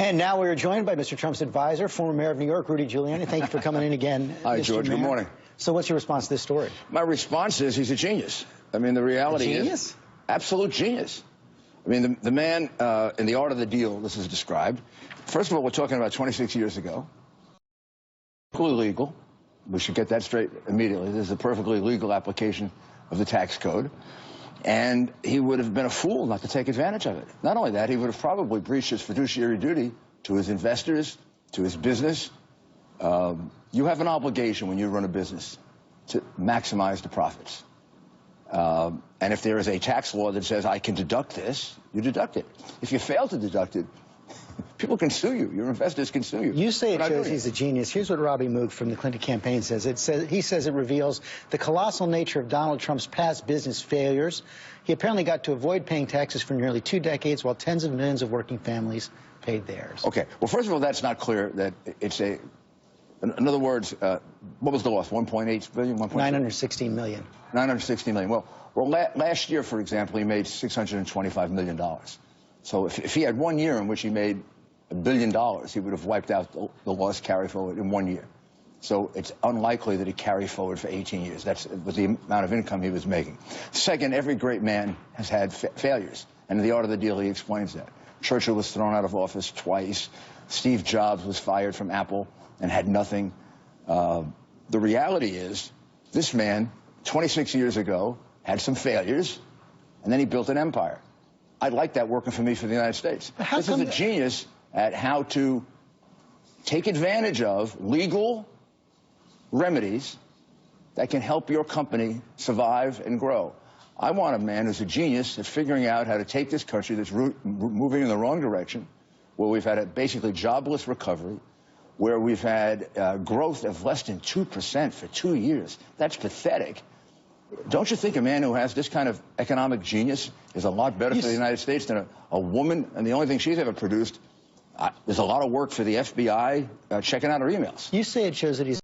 And now we are joined by Mr. Trump's advisor, former mayor of New York, Rudy Giuliani. Thank you for coming in again. Hi, George. Good morning. So what's your response to this story? My response is he's a genius. I mean, the reality is absolute genius. I mean, the man in The Art of the Deal, this is described. First of all, we're talking about 26 years ago. Perfectly legal. We should get that straight immediately. This is a perfectly legal application of the tax code. And he would have been a fool not to take advantage of it. Not only that, he would have probably breached his fiduciary duty to his investors, to his business. You have an obligation when you run a business to maximize the profits. And if there is a tax law that says, I can deduct this, you deduct it. If you fail to deduct it, people can sue you. Your investors can sue you. You say it shows he's a genius. Here's what Robbie Moog from the Clinton campaign says. He says it reveals the colossal nature of Donald Trump's past business failures. He apparently got to avoid paying taxes for nearly 2 decades while tens of millions of working families paid theirs. Okay. Well, first of all, that's not clear that it's a... In other words, what was the loss? 1.8 billion? 916 million. 960 million. Well, last year, for example, he made $625 million. So if he had 1 year in which he made $1 billion, he would have wiped out the loss carry forward in 1 year. So it's unlikely that he carried forward for 18 years. That's with the amount of income he was making. Second, every great man has had failures. And in The Art of the Deal, he explains that. Churchill was thrown out of office twice. Steve Jobs was fired from Apple and had nothing. The reality is, this man, 26 years ago, had some failures, and then he built an empire. I'd like that working for me for the United States. This is a genius at how to take advantage of legal remedies that can help your company survive and grow. I want a man who's a genius at figuring out how to take this country that's moving in the wrong direction, where we've had a basically jobless recovery, where we've had growth of less than 2% for 2 years. That's pathetic. Don't you think a man who has this kind of economic genius is a lot better for the United States than a woman, and the only thing she's ever produced? There's a lot of work for the FBI checking out her emails. You say it shows that he's